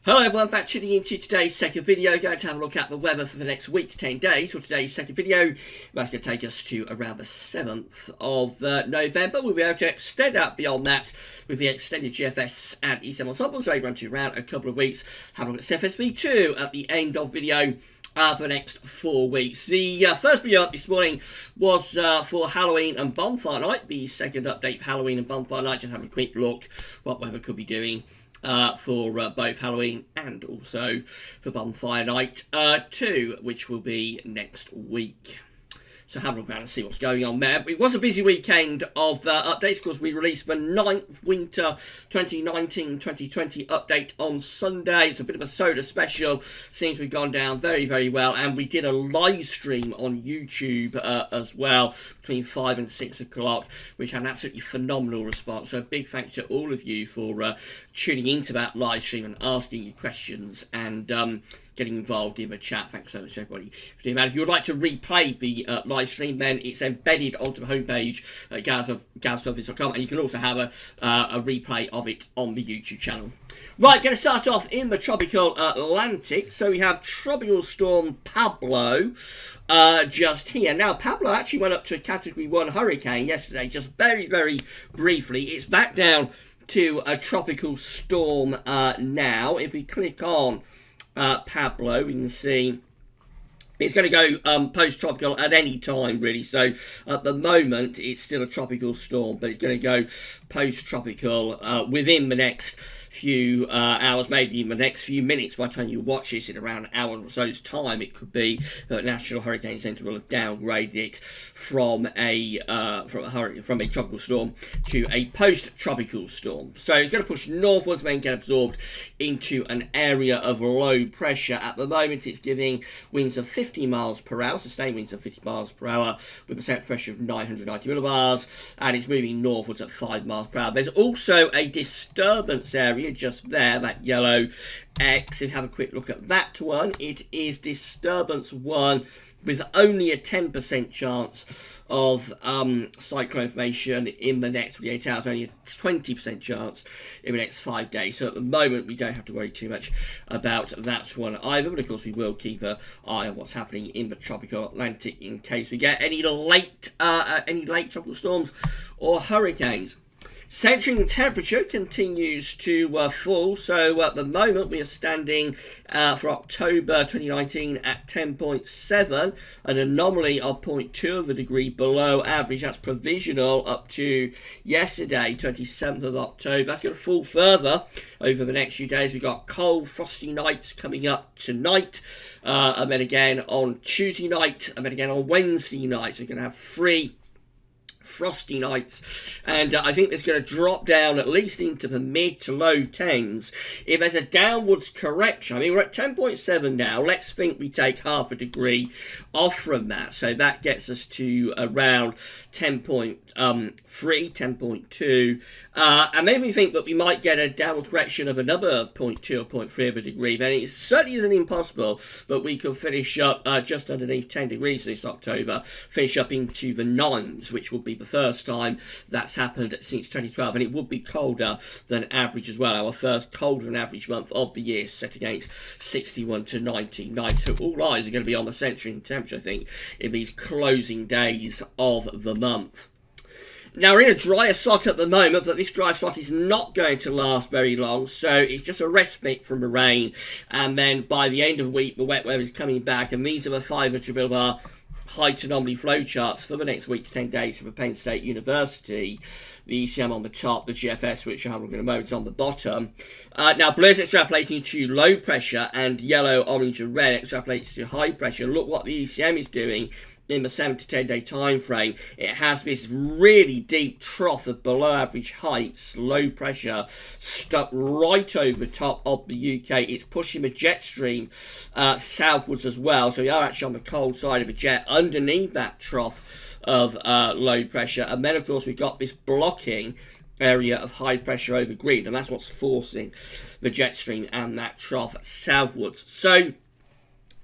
Hello everyone, back tuning into today's second video. Going to have a look at the weather for the next week to 10 days. For today's second video, that's going to take us to around the 7th of November. We'll be able to extend out beyond that with the extended GFS and ECM ensembles. So we run to around a couple of weeks. Have a look at CFSV2 at the end of video. For the next 4 weeks. The first video up this morning was for Halloween and Bonfire Night. The second update for Halloween and Bonfire Night. Just have a quick look what weather could be doing for both Halloween and also for Bonfire Night 2, which will be next week. So have a look around and see what's going on there. It was a busy weekend of updates because we released the 9th Winter 2019-2020 update on Sunday. It's a bit of a soda special. Seems to have gone down very, very well. And we did a live stream on YouTube as well between 5 and 6 o'clock, which had an absolutely phenomenal response. So a big thanks to all of you for tuning into that live stream and asking your questions and getting involved in the chat. Thanks so much, everybody, for doing that. If you would like to replay the live stream, then it's embedded onto the homepage at gavsoffice.com, and you can also have a replay of it on the YouTube channel. Right, going to start off in the tropical Atlantic. So we have Tropical Storm Pablo just here. Now, Pablo actually went up to a Category 1 hurricane yesterday, just very, very briefly. It's back down to a tropical storm now. If we click on Pablo, we can see it's going to go post-tropical at any time, really. So at the moment, it's still a tropical storm, but it's going to go post-tropical within the next few hours, maybe in the next few minutes. By the time you watch this in around an hour or so's time, it could be that National Hurricane Centre will have downgraded it from a tropical storm to a post-tropical storm. So it's going to push northwards, then get absorbed into an area of low pressure. At the moment, it's giving winds of 50 miles per hour, sustained winds of 50 miles per hour, with a center pressure of 990 millibars, and it's moving northwards at 5 miles per hour. There's also a disturbance area just there, that yellow X. If you have a quick look at that one, it is disturbance 1 with only a 10% chance of cyclone formation in the next 48 hours, only a 20% chance in the next 5 days. So at the moment, we don't have to worry too much about that one either, but of course we will keep an eye on what's happening in the tropical Atlantic in case we get any late tropical storms or hurricanes. Centering temperature continues to fall, so at the moment we are standing for October 2019 at 10.7, an anomaly of 0.2 of a degree below average. That's provisional up to yesterday, 27th of October. That's going to fall further over the next few days. We've got cold, frosty nights coming up tonight, and then again on Tuesday night, and then again on Wednesday night. So we're going to have 3 frosty nights, and I think it's going to drop down at least into the mid to low 10s. If there's a downwards correction, I mean, we're at 10.7 now. Let's think we take half a degree off from that, so that gets us to around 10.3, 10.2, and then we think that we might get a downward correction of another 0.2 or 0.3 of a degree. Then it certainly isn't impossible that we could finish up just underneath 10 degrees this October, finish up into the 9s, which will be the first time that's happened since 2012, and it would be colder than average as well. Our first colder than average month of the year, set against 61 to 99. So all eyes are going to be on the centering temperature, I think, in these closing days of the month. Now, we're in a drier slot at the moment, but this dry slot is not going to last very long, so it's just a respite from the rain, and then by the end of the week, the wet weather is coming back, and these are the 500 millibar height anomaly flowcharts for the next week to 10 days from Penn State University. The ECM on the top, the GFS, which I'll have a look at in a moment, is on the bottom. Now, blue is extrapolating to low pressure, and yellow, orange, and red extrapolates to high pressure. Look what the ECM is doing in the 7 to 10 day time frame. It has this really deep trough of below average heights, low pressure, stuck right over the top of the UK. It's pushing the jet stream southwards as well, so we are actually on the cold side of the jet underneath that trough of low pressure. And then of course we've got this blocking area of high pressure over green, and that's what's forcing the jet stream and that trough southwards. So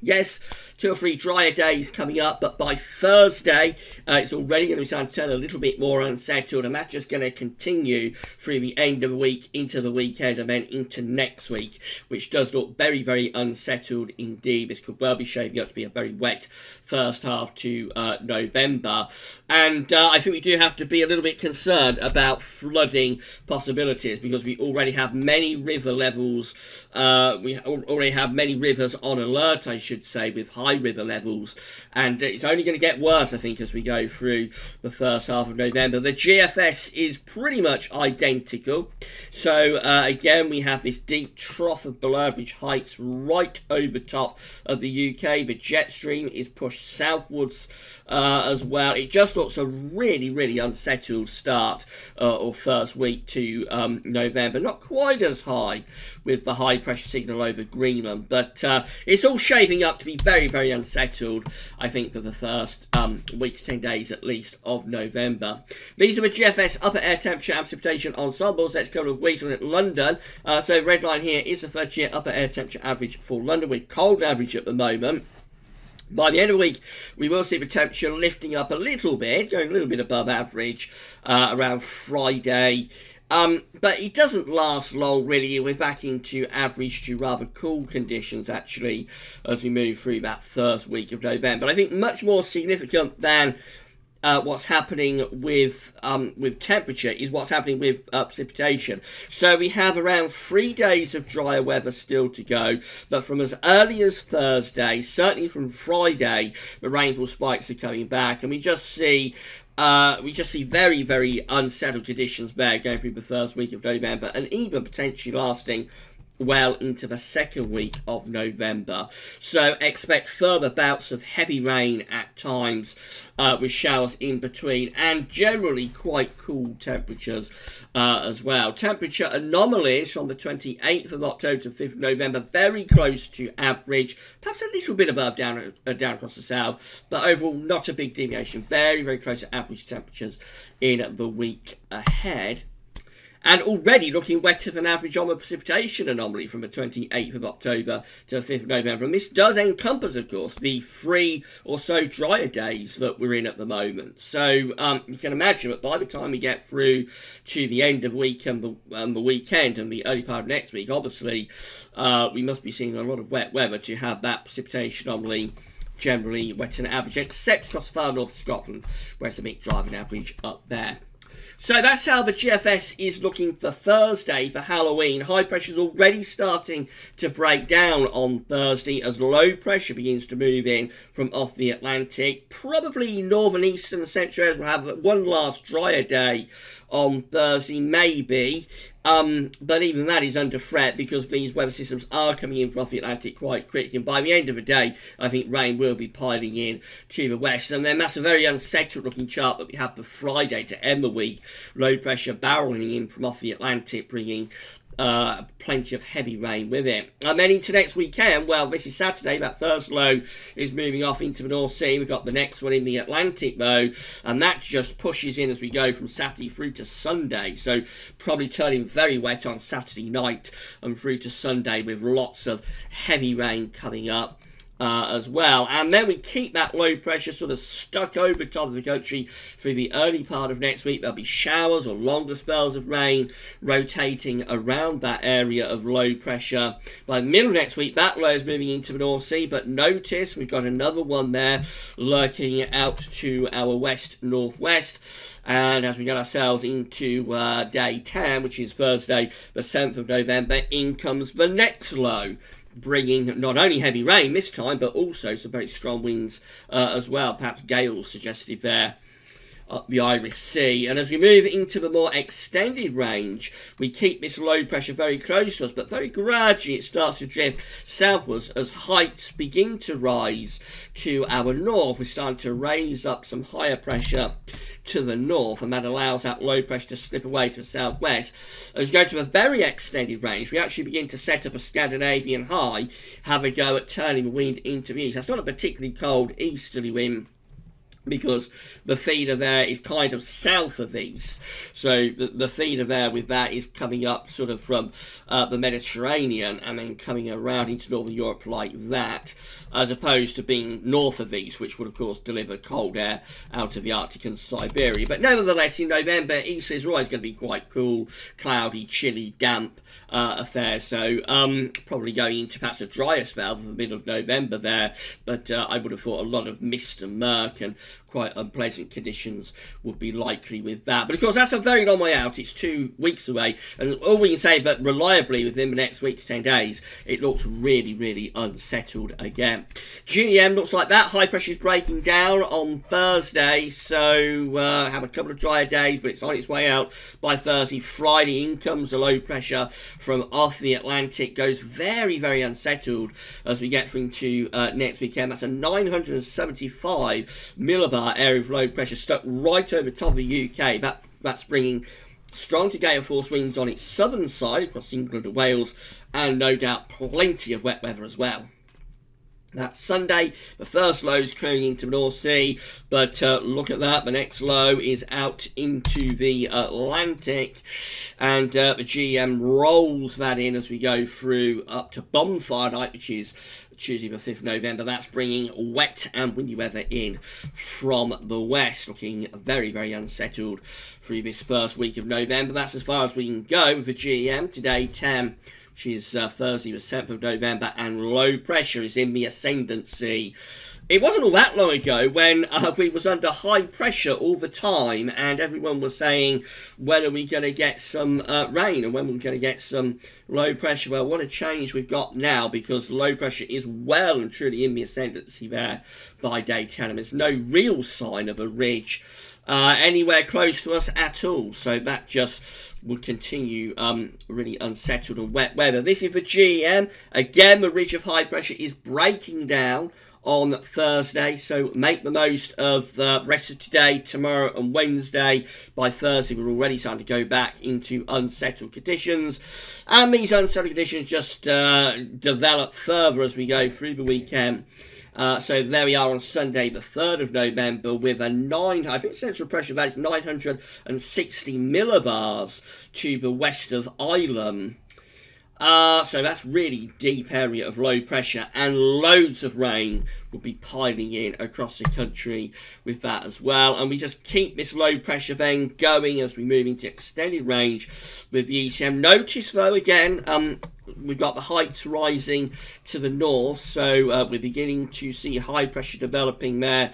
Yes, 2 or 3 drier days coming up, but by Thursday, it's already going to be starting to turn a little bit more unsettled, and that's just going to continue through the end of the week, into the weekend, and then into next week, which does look very, very unsettled indeed. This could well be shaping up to be a very wet first half to November, and I think we do have to be a little bit concerned about flooding possibilities, because we already have many river levels, we already have many rivers on alert, I should say, with high river levels, and it's only going to get worse, I think, as we go through the first half of November. The GFS is pretty much identical, so again we have this deep trough of below average heights right over top of the UK. The jet stream is pushed southwards as well. It just looks a really, really unsettled start or first week to November. Not quite as high with the high pressure signal over Greenland, but it's all shaping up to be very, very unsettled, I think, for the first week to 10 days at least of November. These are the GFS upper air temperature and precipitation ensembles. Let's go to Weasel at London. So red line here is the 30-year upper air temperature average for London, with cold average at the moment. By the end of the week, we will see the temperature lifting up a little bit, going a little bit above average around Friday. But it doesn't last long, really. We're back into average to rather cool conditions, actually, as we move through that first week of November. But I think much more significant than what's happening with temperature is what's happening with precipitation. So we have around 3 days of drier weather still to go, but from as early as Thursday, certainly from Friday, the rainfall spikes are coming back, and we just see very, very unsettled conditions there going through the first week of November, and even potentially lasting well into the second week of November. So expect further bouts of heavy rain at times, with showers in between, and generally quite cool temperatures as well. Temperature anomalies from the 28th of October to 5th of November, very close to average, perhaps a little bit above down across the south, but overall not a big deviation. Very, very close to average temperatures in the week ahead. And already looking wetter than average on the precipitation anomaly from the 28th of October to the 5th of November. And this does encompass, of course, the 3 or so drier days that we're in at the moment. So you can imagine that by the time we get through to the end of the week and the weekend and the early part of next week, obviously we must be seeing a lot of wet weather to have that precipitation anomaly generally wetter than average, except across the far north of Scotland, where it's a bit drier than average up there. So that's how the GFS is looking for Thursday for Halloween. High pressure is already starting to break down on Thursday as low pressure begins to move in from off the Atlantic. Probably northern, eastern and central areas will have one last drier day on Thursday, maybe. But even that is under threat because these weather systems are coming in from off the Atlantic quite quickly. And by the end of the day, I think rain will be piling in to the west. And then that's a very unsettled looking chart that we have for Friday to end the week. Low pressure barreling in from off the Atlantic, bringing plenty of heavy rain with it. And then into next weekend, well, this is Saturday, that first low is moving off into the North Sea. We've got the next one in the Atlantic though, and that just pushes in as we go from Saturday through to Sunday. So probably turning very wet on Saturday night and through to Sunday with lots of heavy rain coming up as well. And then we keep that low pressure sort of stuck over top of the country through the early part of next week. There'll be showers or longer spells of rain rotating around that area of low pressure. By the middle of next week, that low is moving into the North Sea, but notice we've got another one there lurking out to our west-northwest. And as we get ourselves into day 10, which is Thursday, the 7th of November, in comes the next low, bringing not only heavy rain this time, but also some very strong winds as well, perhaps gales suggested there up the Irish Sea. And as we move into the more extended range, we keep this low pressure very close to us, but very gradually it starts to drift southwards as heights begin to rise to our north. We're starting to raise up some higher pressure to the north, and that allows that low pressure to slip away to the southwest. As we go to a very extended range, we actually begin to set up a Scandinavian high, have a go at turning the wind into the east. That's not a particularly cold easterly wind because the feeder there is kind of south of these. So the feeder there with that is coming up sort of from the Mediterranean and then coming around into Northern Europe like that, as opposed to being north of these, which would of course deliver cold air out of the Arctic and Siberia. But nevertheless, in November, Easter is always going to be quite cool, cloudy, chilly, damp affair. So probably going into perhaps a drier spell for the middle of November there, but I would have thought a lot of mist and murk and quite unpleasant conditions would be likely with that. But of course, that's a very long way out. It's 2 weeks away, and all we can say, but reliably within the next week to 10 days, it looks really, really unsettled again. GEM looks like that. High pressure is breaking down on Thursday, so have a couple of drier days, but it's on its way out by Thursday. Friday, in comes the low pressure from off the Atlantic, goes very, very unsettled as we get through to next weekend. That's a 975 millibar area of low pressure stuck right over top of the UK. That's bringing strong to gale force winds on its southern side across England and Wales, and no doubt plenty of wet weather as well. That's Sunday. The first low is clearing into the North Sea, but look at that. The next low is out into the Atlantic, and the GM rolls that in as we go through up to bonfire night, which is Tuesday the 5th of November. That's bringing wet and windy weather in from the west, looking very, very unsettled through this first week of November. That's as far as we can go with the GM. Today, 10, which is Thursday the 7th of November, and low pressure is in the ascendancy. It wasn't all that long ago when we was under high pressure all the time, and everyone was saying, when are we going to get some rain, and when we're going to get some low pressure? Well, what a change we've got now, because low pressure is well and truly in the ascendancy there by day 10, and there's no real sign of a ridge anywhere close to us at all. So that just would continue really unsettled and wet weather. This is the GEM. Again, the ridge of high pressure is breaking down on Thursday, so make the most of the rest of today, tomorrow and Wednesday. By Thursday, we're already starting to go back into unsettled conditions, and these unsettled conditions just develop further as we go through the weekend. So there we are on Sunday, the 3rd of November, with a I think central pressure value is 960 millibars to the west of Ireland. So that's really deep area of low pressure, and loads of rain will be piling in across the country with that as well. And we just keep this low pressure then going as we move into extended range with the ECM. Notice though, again, we've got the heights rising to the north, so we're beginning to see high pressure developing there,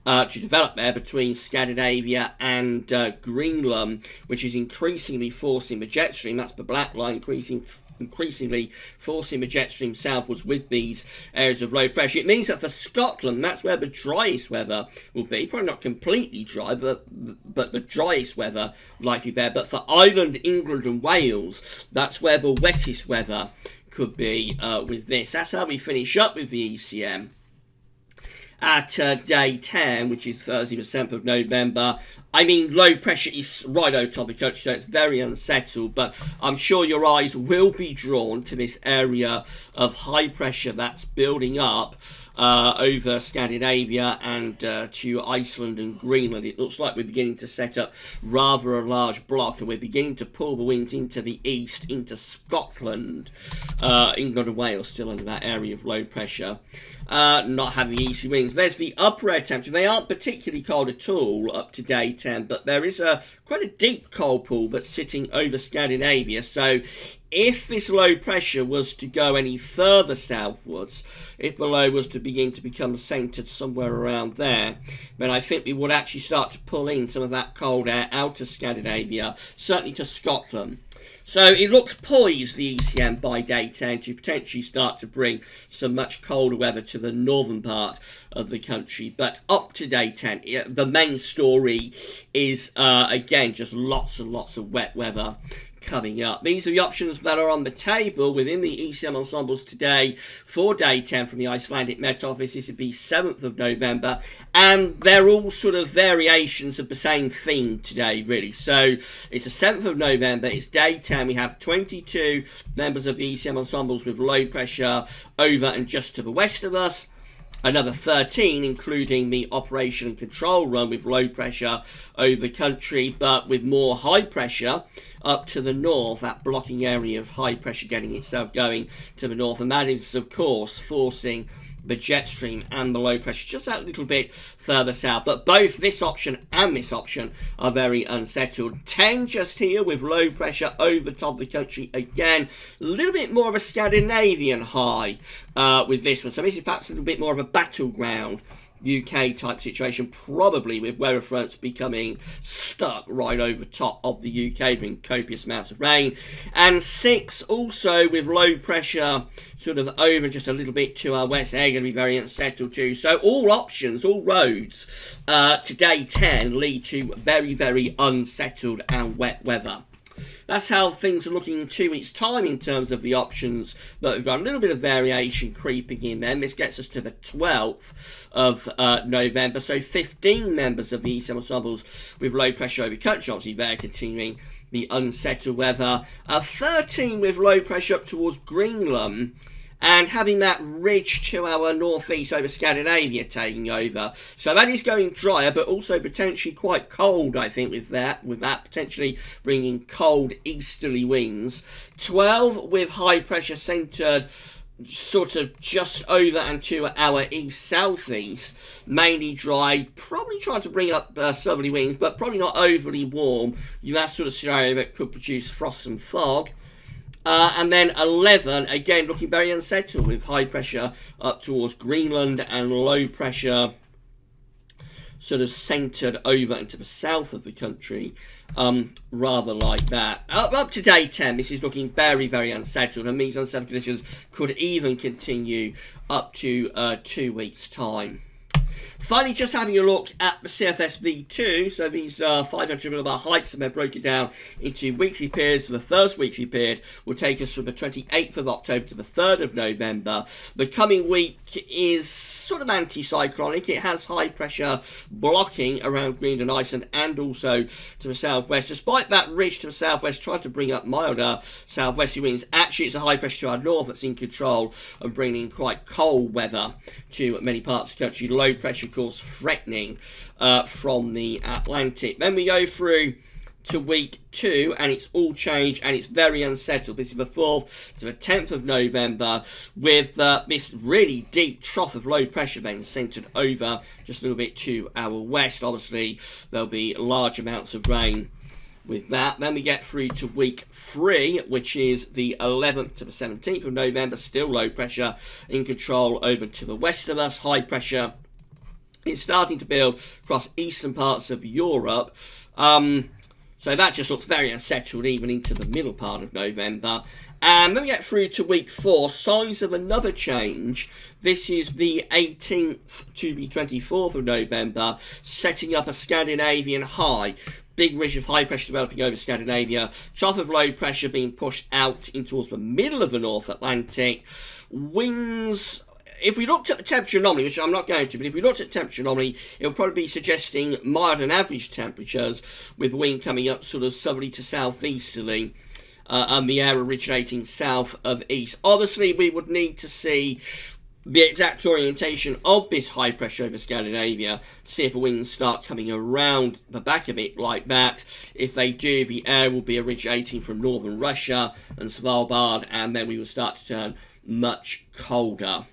between Scandinavia and Greenland, which is increasingly forcing the jet stream. That's the black line, increasingly forcing the jet stream southwards with these areas of low pressure. It means that for Scotland, that's where the driest weather will be. Probably not completely dry, but the driest weather likely there. But for Ireland, England and Wales, that's where the wettest weather could be with this. That's how we finish up with the ECM at day 10, which is Thursday the 7th of November. I mean, low pressure is right over top of the country, so it's very unsettled, but I'm sure your eyes will be drawn to this area of high pressure that's building up over Scandinavia and to Iceland and Greenland. It looks like we're beginning to set up rather a large block, and we're beginning to pull the winds into the east, into Scotland. England and Wales still under that area of low pressure, not having easy winds. There's the upper air temperature. They aren't particularly cold at all up to day 10, but there is quite a deep cold pool that's sitting over Scandinavia. So if this low pressure was to go any further southwards, if the low was to begin to become centred somewhere around there, then I think we would actually start to pull in some of that cold air out of Scandinavia, certainly to Scotland. So it looks poised, the ECM, by day 10 to potentially start to bring some much colder weather to the northern part of the country. But up to day 10, the main story is, again, just lots and lots of wet weather coming up. These are the options that are on the table within the ECM ensembles today for day 10 from the Icelandic Met Office. This would be 7th of November, and they're all sort of variations of the same theme today, really. So it's the 7th of November, it's day 10. We have 22 members of the ECM ensembles with low pressure over and just to the west of us. another 13, including the operation and control run with low pressure over the country, but with more high pressure up to the north, that blocking area of high pressure getting itself going to the north. And that is, of course, forcing the jet stream and the low pressure just that little bit further south. But both this option and this option are very unsettled. 10 just here with low pressure over the top of the country again. A little bit more of a Scandinavian high with this one. So this is perhaps a little bit more of a battleground UK type situation, probably with weather fronts becoming stuck right over top of the UK, bringing copious amounts of rain. And 6 also with low pressure sort of over just a little bit to our west. They're going to be very unsettled too. So all options, all roads to day 10 lead to very, very unsettled and wet weather. That's how things are looking in 2 weeks' time in terms of the options, but we've got a little bit of variation creeping in then. This gets us to the 12th of November, so 15 members of the East ensembles with low pressure over country. Obviously, they're continuing the unsettled weather. 13 with low pressure up towards Greenland, and having that ridge to our northeast over Scandinavia taking over. So that is going drier, but also potentially quite cold, I think, with that potentially bringing cold easterly winds. 12 with high pressure centred sort of just over and to our east-southeast, mainly dry, probably trying to bring up southerly winds, but probably not overly warm. You have sort of scenario that could produce frost and fog. And then 11, again, looking very unsettled with high pressure up towards Greenland and low pressure sort of centred over into the south of the country, rather like that. Up to day 10, this is looking very, very unsettled, and these unsettled conditions could even continue up to 2 weeks' time. Finally, just having a look at the CFS V2, so these 500 millibar heights, and they're broken down into weekly periods. So the first weekly period will take us from the 28th of October to the 3rd of November. The coming week is sort of anticyclonic. It has high pressure blocking around Greenland and Iceland and also to the southwest. Despite that ridge to the southwest trying to bring up milder southwesterly winds, actually it's a high pressure to our north that's in control and bringing quite cold weather to many parts of the country. Low pressure, of course, threatening from the Atlantic. Then we go through to week 2, and it's all changed and it's very unsettled. This is the 4th to the 10th of November with this really deep trough of low pressure then centred over just a little bit to our west. Obviously, there'll be large amounts of rain with that. Then we get through to week 3, which is the 11th to the 17th of November. Still low pressure in control over to the west of us. High pressure is starting to build across eastern parts of Europe. So that just looks very unsettled even into the middle part of November. And then we get through to week 4, signs of another change. This is the 18th to the 24th of November, setting up a Scandinavian high. Big ridge of high pressure developing over Scandinavia. Trough of low pressure being pushed out in towards the middle of the North Atlantic. Winds, if we looked at the temperature anomaly, which I'm not going to, but if we looked at temperature anomaly, it would probably be suggesting mild and average temperatures with wind coming up sort of southerly to southeasterly, and the air originating south of east. Obviously, we would need to see the exact orientation of this high pressure over Scandinavia to see if the winds start coming around the back of it like that. If they do, the air will be originating from northern Russia and Svalbard, and then we will start to turn much colder.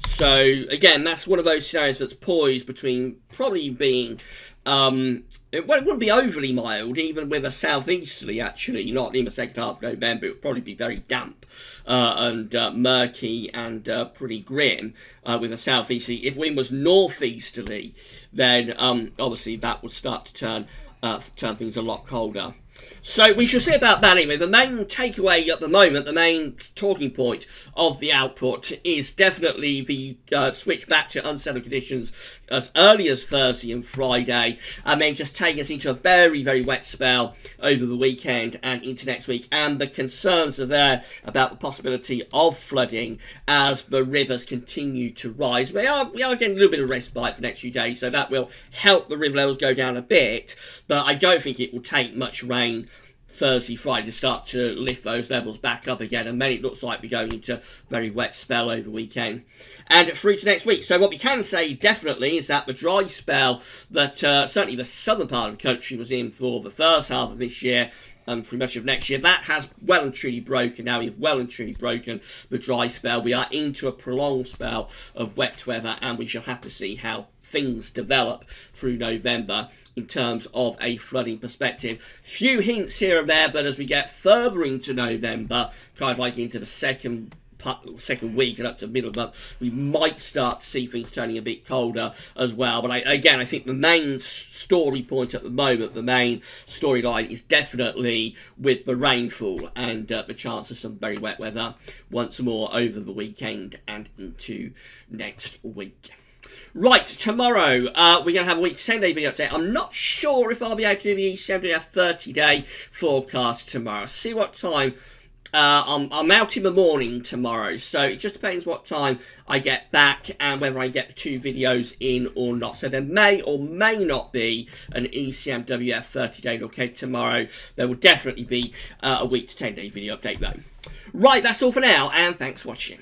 So, again, that's one of those scenarios that's poised between probably being, it wouldn't be overly mild, even with a southeasterly, actually, not in the second half of November. It would probably be very damp and murky and pretty grim with a southeasterly. If wind was northeasterly, then obviously that would start to turn things a lot colder. So we should say about that anyway. The main takeaway at the moment, the main talking point of the output is definitely the switch back to unsettled conditions as early as Thursday and Friday, and then just taking us into a very, very wet spell over the weekend and into next week. And the concerns are there about the possibility of flooding as the rivers continue to rise. We are getting a little bit of respite for the next few days, so that will help the river levels go down a bit, but I don't think it will take much rain Thursday, Friday to start to lift those levels back up again, and then it looks like we're going into a very wet spell over the weekend and through to next week. So what we can say definitely is that the dry spell that certainly the southern part of the country was in for the first half of this year and through much of next year, that has well and truly broken. Now we've well and truly broken the dry spell. We are into a prolonged spell of wet weather, and we shall have to see how things develop through November in terms of a flooding perspective. Few hints here and there, but as we get further into November, kind of like into the second week and up to the middle of the month, we might start to see things turning a bit colder as well. But I think the main story point at the moment, the main storyline is definitely with the rainfall and the chance of some very wet weather once more over the weekend and into next week. Right, tomorrow we're going to have a week 10-day video update. I'm not sure if I'll be able to do the ECM 30-day forecast tomorrow. See what time. I'm out in the morning tomorrow, so it just depends what time I get back and whether I get the 2 videos in or not. So there may or may not be an ECMWF 30-day look tomorrow. There will definitely be a week to 10-day video update though. Right, that's all for now, and thanks for watching.